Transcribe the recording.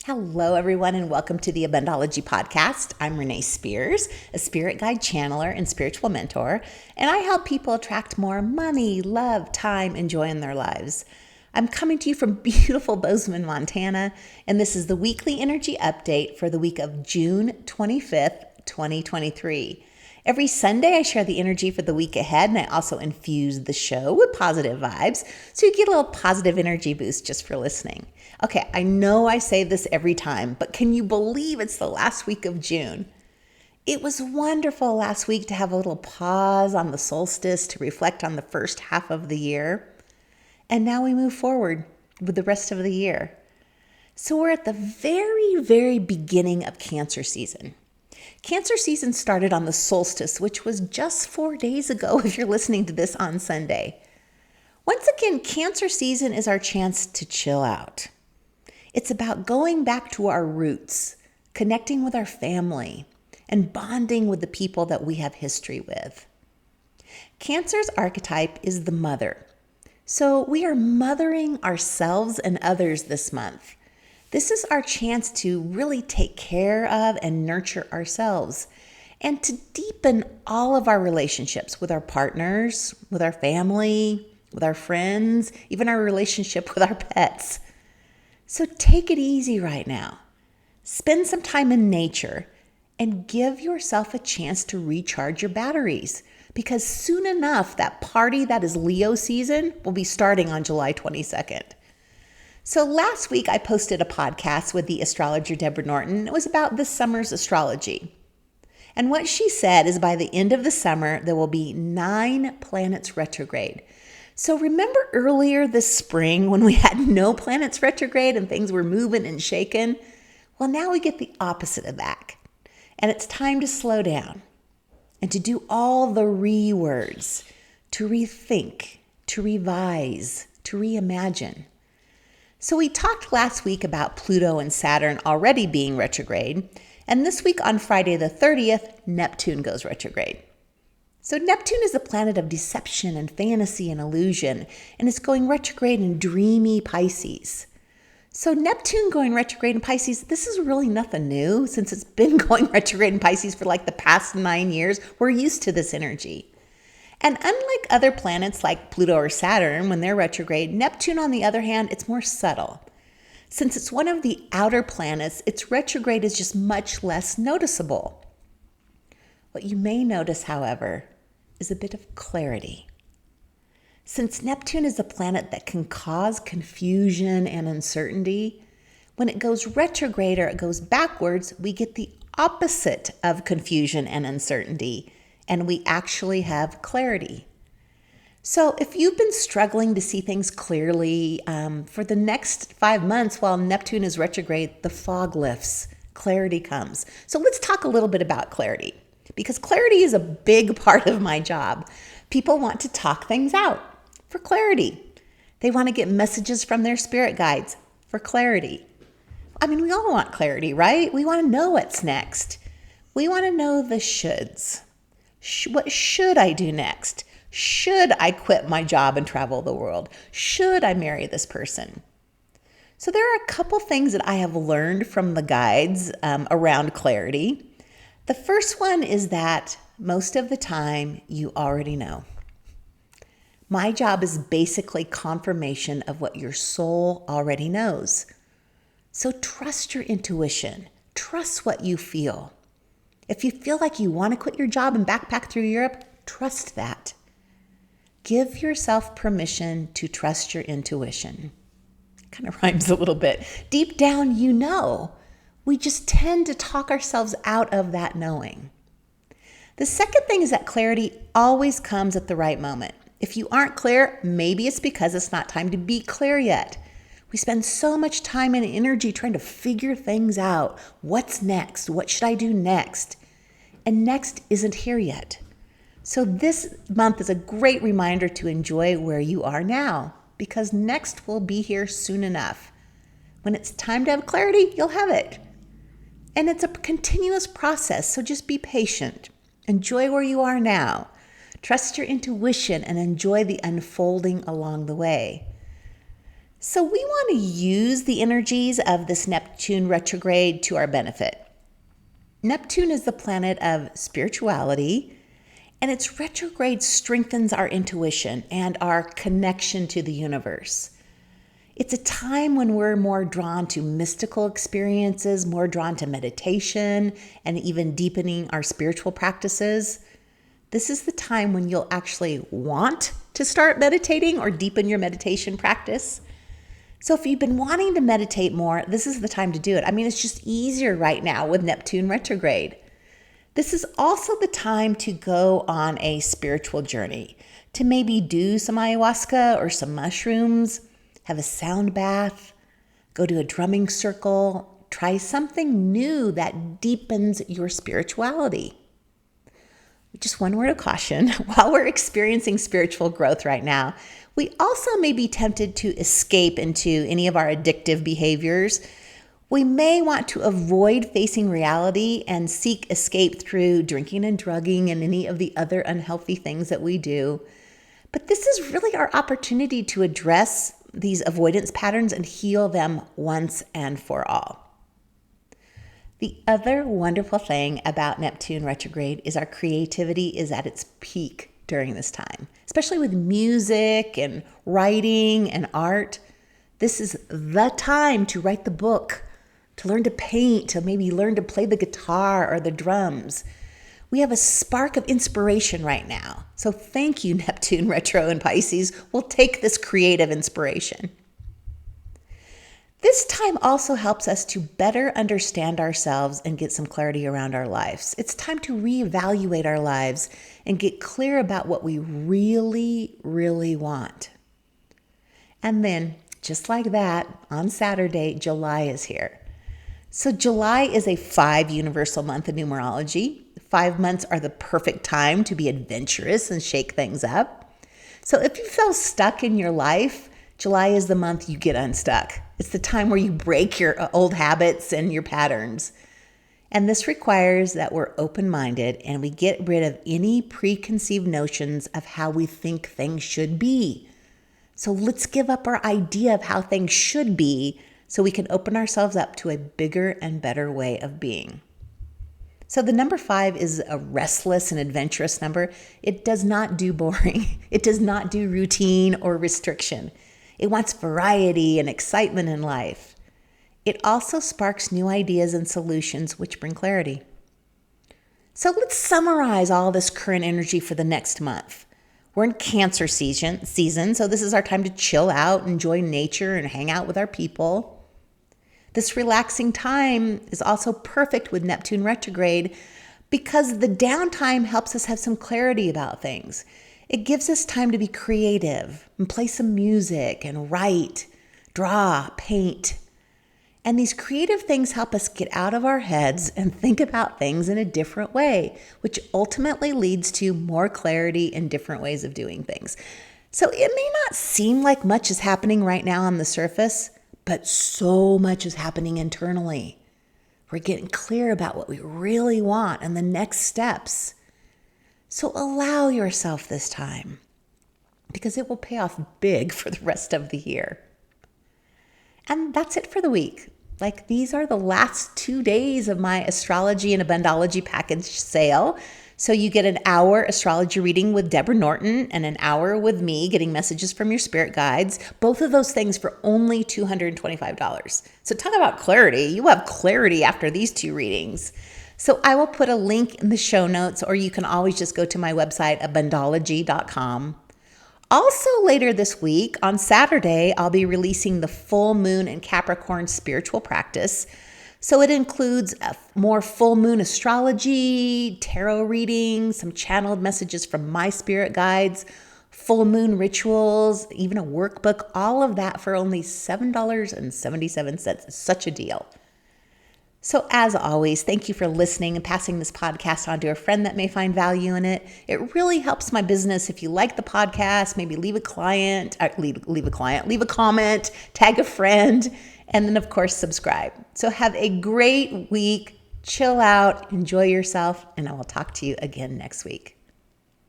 Hello, everyone, and welcome to the Abundology podcast. I'm Renee Spears, a spirit guide channeler and spiritual mentor, and I help people attract more money, love, time, and joy in their lives. I'm coming to you from beautiful Bozeman, Montana, and this is the weekly energy update for the week of June 25th, 2023. Every Sunday, I share the energy for the week ahead, and I also infuse the show with positive vibes, so you get a little positive energy boost just for listening. Okay, I know I say this every time, but can you believe it's the last week of June? It was wonderful last week to have a little pause on the solstice to reflect on the first half of the year. And now we move forward with the rest of the year. So we're at the very, very beginning of Cancer season. Cancer season started on the solstice, which was just 4 days ago if you're listening to this on Sunday. Once again, Cancer season is our chance to chill out. It's about going back to our roots, connecting with our family, and bonding with the people that we have history with. Cancer's archetype is the mother. So we are mothering ourselves and others this month. This is our chance to really take care of and nurture ourselves and to deepen all of our relationships with our partners, with our family, with our friends, even our relationship with our pets. So take it easy right now. Spend some time in nature and give yourself a chance to recharge your batteries because soon enough, that party that is Leo season will be starting on July 22nd. So last week, I posted a podcast with the astrologer Deborah Norton. It was about this summer's astrology. And what she said is by the end of the summer, there will be 9 planets retrograde. So remember earlier this spring when we had no planets retrograde and things were moving and shaking? Well, now we get the opposite of that. And it's time to slow down and to do all the words, to rethink, to revise, to reimagine. So we talked last week about Pluto and Saturn already being retrograde, and this week on Friday the 30th, Neptune goes retrograde. So Neptune is the planet of deception and fantasy and illusion, and it's going retrograde in dreamy Pisces. So Neptune going retrograde in Pisces, this is really nothing new since it's been going retrograde in Pisces for like the past 9 years. We're used to this energy. And unlike other planets like Pluto or Saturn, when they're retrograde, Neptune, on the other hand, it's more subtle. Since it's one of the outer planets, its retrograde is just much less noticeable. What you may notice, however, is a bit of clarity. Since Neptune is a planet that can cause confusion and uncertainty, when it goes retrograde or it goes backwards, we get the opposite of confusion and uncertainty, and we actually have clarity. So if you've been struggling to see things clearly, for the next 5 months while Neptune is retrograde, the fog lifts, clarity comes. So let's talk a little bit about clarity, because clarity is a big part of my job. People want to talk things out for clarity. They want to get messages from their spirit guides for clarity. I mean, we all want clarity, right? We want to know what's next. We want to know the shoulds. What should I do next? Should I quit my job and travel the world? Should I marry this person? So there are a couple things that I have learned from the guides around clarity. The first one is that most of the time you already know. My job is basically confirmation of what your soul already knows. So trust your intuition. Trust what you feel. If you feel like you want to quit your job and backpack through Europe, trust that. Give yourself permission to trust your intuition. Kind of rhymes a little bit. Deep down, you know. We just tend to talk ourselves out of that knowing. The second thing is that clarity always comes at the right moment. If you aren't clear, maybe it's because it's not time to be clear yet. We spend so much time and energy trying to figure things out. What's next? What should I do next? And next isn't here yet. So this month is a great reminder to enjoy where you are now, because next will be here soon enough. When it's time to have clarity, you'll have it. And it's a continuous process, so just be patient. Enjoy where you are now. Trust your intuition and enjoy the unfolding along the way. So we want to use the energies of this Neptune retrograde to our benefit. Neptune is the planet of spirituality, and its retrograde strengthens our intuition and our connection to the universe. It's a time when we're more drawn to mystical experiences, more drawn to meditation, and even deepening our spiritual practices. This is the time when you'll actually want to start meditating or deepen your meditation practice. So if you've been wanting to meditate more, this is the time to do it. I mean, it's just easier right now with Neptune retrograde. This is also the time to go on a spiritual journey, to maybe do some ayahuasca or some mushrooms, have a sound bath, go to a drumming circle, try something new that deepens your spirituality. Just one word of caution, while we're experiencing spiritual growth right now, we also may be tempted to escape into any of our addictive behaviors. We may want to avoid facing reality and seek escape through drinking and drugging and any of the other unhealthy things that we do. But this is really our opportunity to address these avoidance patterns and heal them once and for all. The other wonderful thing about Neptune retrograde is our creativity is at its peak during this time, especially with music and writing and art. This is the time to write the book, to learn to paint, to maybe learn to play the guitar or the drums. We have a spark of inspiration right now. So thank you, Neptune retro and Pisces. We'll take this creative inspiration. This time also helps us to better understand ourselves and get some clarity around our lives. It's time to reevaluate our lives and get clear about what we really, really want. And then, just like that, on Saturday, July is here. So July is a 5 universal month of numerology. 5 months are the perfect time to be adventurous and shake things up. So if you feel stuck in your life, July is the month you get unstuck. It's the time where you break your old habits and your patterns. And this requires that we're open-minded and we get rid of any preconceived notions of how we think things should be. So let's give up our idea of how things should be so we can open ourselves up to a bigger and better way of being. So the number 5 is a restless and adventurous number. It does not do boring. It does not do routine or restriction. It wants variety and excitement in life. It also sparks new ideas and solutions which bring clarity. So let's summarize all this current energy for the next month. We're in Cancer season, so this is our time to chill out, enjoy nature, and hang out with our people. This relaxing time is also perfect with Neptune retrograde because the downtime helps us have some clarity about things. It gives us time to be creative and play some music and write, draw, paint. And these creative things help us get out of our heads and think about things in a different way, which ultimately leads to more clarity and different ways of doing things. So it may not seem like much is happening right now on the surface, but so much is happening internally. We're getting clear about what we really want and the next steps. So allow yourself this time because it will pay off big for the rest of the year. And that's it for the week. Like these are the last 2 days of my astrology and Abundology package sale. So you get an hour astrology reading with Deborah Norton and an hour with me getting messages from your spirit guides. Both of those things for only $225. So talk about clarity. You have clarity after these 2 readings. So I will put a link in the show notes, or you can always just go to my website, abundology.com. Also later this week, on Saturday, I'll be releasing the full moon in Capricorn spiritual practice. So it includes more full moon astrology, tarot readings, some channeled messages from my spirit guides, full moon rituals, even a workbook, all of that for only $7.77. Such a deal. So as always, thank you for listening and passing this podcast on to a friend that may find value in it. It really helps my business. If you like the podcast, maybe leave a comment, tag a friend, and then of course, subscribe. So have a great week, chill out, enjoy yourself, and I will talk to you again next week.